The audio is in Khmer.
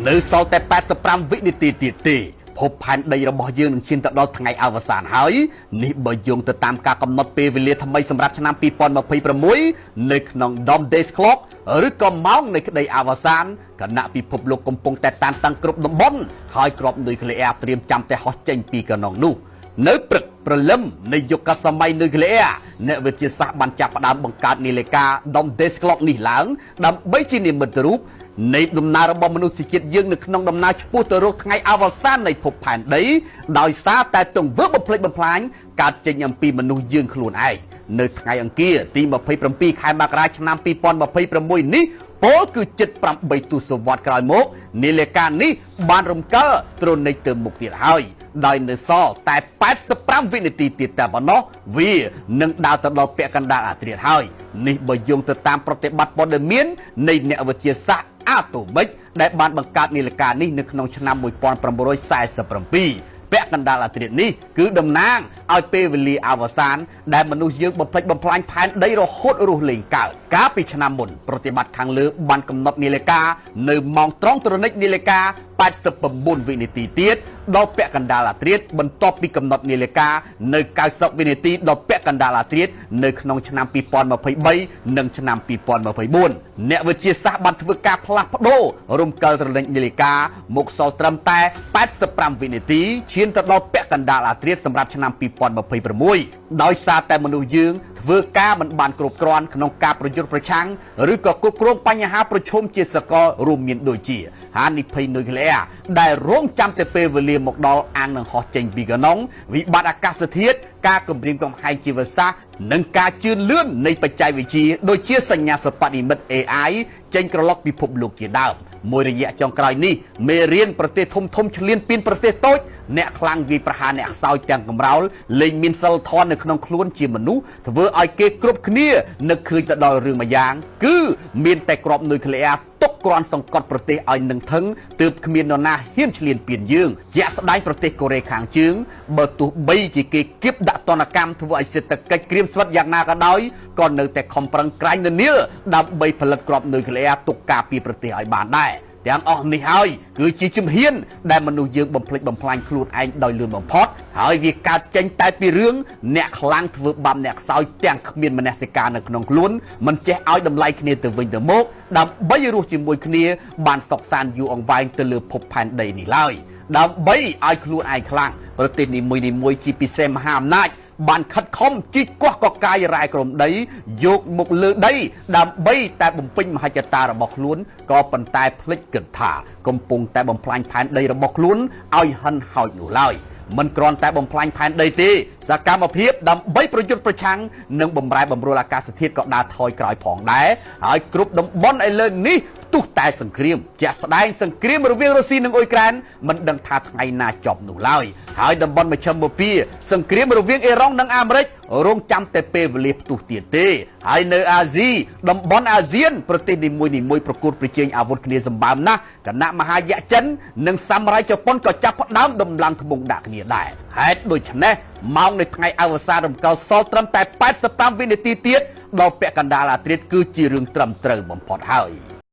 នៅសល់តែ85វិនាទីទៀតទេភពផែនដីរបស់យើងនឹងឈានទៅដល់ថ្ងៃអវសានហើយនេះបើយោងទៅតាមការកំណត់ពេលវេលាថ្មីសម្រាប់ឆ្នាំ2026នៅក្នុង Dom Days Clock ឬក៏ម៉ោងនៃក្តីអវសានគណៈពិភពលោកកំពុងតែតានតឹងគ្រប់តំបន់ហើយក្របនុយក្លេអ៊ែរត្រៀមចាំតែហោះចេញពីកណ្ដុងនោះនៅព្រឹកព្រលឹមនៃយុគសម័យនុយក្លេអ៊ែរអ្នកវិទ្យាសាស្ត្របានចាប់ផ្ដើមបង្កើតនាឡិកា Dom Days Clock នេះឡើងដើម្បីជានិមិត្តរូបនៃដំណើររបស់មនុស្សជាតិយើងនៅក្នុងដំណើរឆ្ពោះទៅរកថ្ងៃអវសាននៃភពផែនដីដោយសារតែទង្វើបំផ្លិចបំផ្លាញកើតចេញអំពីមនុស្សយើងខ្លួនឯងនៅថ្ងៃអង្គារទី27ខែមករាឆ្នាំ2026នេះពលគឺជិត8ទសវត្សរ៍ក្រោយមកនាឡិកានេះបានរំកិលទ្រនិចទៅមុខទៀតហើយដោយនៅសល់តែ85វិនាទីទៀតតែប៉ុណ្ណោះវានឹងដើរទៅដល់ពាក់កណ្ដាលអាធ្រាត្រហើយនេះបើយោងទៅតាមប្រតិបត្តិព័ត៌មាននៃអ្នកវិទ្យាសាស្ត្រអាតូមិកដែលបានបង្កើតនាឡិកានេះនៅក្នុងឆ្នាំ1947ពាក់កណ្ដាលអាធ្រាត្រនេះគឺតំណាងឲ្យពេលវេលាអវសានដែលមនុស្សយើងបំផ្លិចបំផ្លាញផែនដីរហូតរស់លេងកើតកាលពីឆ្នាំមុនប្រតិបត្តិខាងលើបានកំណត់នាឡិកានៅម៉ោងត្រង់ទ្រនិចនាឡិកា89វិនាទីទៀតដល់ពាក់កណ្ដាលអាធ្រាត្របន្ទាប់ពីកំណត់នាឡិកានៅ90វិនាទីដល់ពាក់កណ្ដាលអាធ្រាត្រនៅក្នុងឆ្នាំ2023និងឆ្នាំ2024អ្នកវិទ្យាសាស្ត្របានធ្វើការផ្លាស់ប្ដូររំកិលទ្រនិចនាឡិកាមកសល់ត្រឹមតែ85វិនាទីឈានទៅដល់ពាក់កណ្ដាលអាធ្រាត្រសម្រាប់ឆ្នាំ2026ដោយសារតែមនុស្សយើងធ្វើការមិនបានគ្រប់គ្រាន់ក្នុងការប្រយុទ្ធប្រឆាំងឬក៏គ្រប់គ្រងបញ្ហាប្រឈមជាសកលរួមមានដូចជាហានិភ័យនុយក្លេអ៊ែរដែលរងចាំតែពេលវេលាមកដល់អាងនឹងហោះចេញពីកណ្ដុងវិបត្តិអាកាសធាតុការគំរាមកំហែងជីវសាស្ត្រនិងការជឿនលឿននៃបច្ចេកវិទ្យាដូចជាសញ្ញាសិប្បនិម្មិត AI ចេញក្រឡុកពិភពលោកជាដើមមួយរយៈចុងក្រោយនេះមេរៀនប្រទេសធំឈ្លានពានប្រទេសតូចអ្នកខ្លាំងវាយប្រហារអ្នកខ្សោយទាំងកំរោលលែងមានសិលធម៌នៅក្នុងខ្លួនជាមនុស្សធ្វើឲ្យគេគ្រប់គ្នានឹកឃើញទៅដល់រឿងមួយយ៉ាងគឺមានតែក្របនុយក្លេអ៊ែរទុកគ្រាន់សង្កត់ប្រទេសឲ្យនឹងថឹងទើបគ្មាននរណាហ៊ានឈ្លានពានយើងជាក់ស្ដែងប្រទេសកូរ៉េខាងជើងបើទោះបីជាគេគៀបដាក់ទណ្ឌកម្មធ្វើឲ្យសេដ្ឋកិច្ចក្រៀមស្វិតយ៉ាងណាក៏ដោយក៏នៅតែខំប្រឹងក្រាញនានាដើម្បីផលិតគ្រាប់នុយក្លេអ៊ែរទុកការពារប្រទេសឲ្យបានដែរទាំងអស់នេះហើយគឺជាជំហានដែលមនុស្សយើងបំផ្លិចបំផ្លាញខ្លួនឯងដោយលឿនបំផុតហើយវាកើតចេញតែពីរឿងអ្នកខ្លាំងធ្វើបាបអ្នកខ្សោយទាំងគ្មានមនសិការនៅក្នុងខ្លួនមិនចេះឲ្យតម្លៃគ្នាទៅវិញទៅមកដើម្បីរស់ជាមួយគ្នាបានសុខសាន្តយូរអង្វែងទៅលើភពផែនដីនេះឡើយដើម្បីឲ្យខ្លួនឯងខ្លាំងប្រទេសនីមួយៗជាពិសេសមហាអំណាចបានខិតខំជីកកោះកកាយរ៉ែក្រមដីយកមកលើដីដើម្បីតែបំពេញមហិច្ឆតារបស់ខ្លួនក៏ប៉ុន្តែភ្លេចគិតថាកំពុងតែបំផ្លាញផែនដីរបស់ខ្លួនឲ្យហិនហោចនោះឡើយមិនគ្រាន់តែបំផ្លាញផែនដីទេសកម្មភាពដើម្បីប្រយុទ្ធប្រឆាំងនិងបំរែបំរួលអាកាសធាតុក៏ដើរថយក្រោយផងដែរហើយគ្រប់តំបន់ឥឡូវនេះទោះតែសង្គ្រាមជាក់ស្ដែងសង្គ្រាមរវាងរុស្ស៊ីនិងអ៊ុយក្រែនមិនដឹងថាថ្ងៃណាចប់នោះឡើយហើយតំបន់មជ្ឈិមបូព៌ាសង្គ្រាមរវាងអ៊ីរ៉ង់និងអាមេរិករងចាំតែពេលវេលាផ្ទុះទៀតទេហើយនៅអាស៊ីតំបន់អាស៊ានប្រទេសនីមួយៗប្រកួតប្រជែងអាវុធគ្នាសម្បើមណាស់គណៈមហាយៈចិននិងសាមុរ៉ាយជប៉ុនក៏ចាប់ផ្ដើមដំឡើងធ្បង់ដាក់គ្នាដែរហេតុដូច្នេះម៉ោងនៃថ្ងៃអវសានរំកិលសល់ត្រឹមតែ85វិនាទីទៀតដល់ពាក់កណ្ដាលអាធ្រាត្រគឺជារឿងត្រឹមត្រូវបំផុតហើយ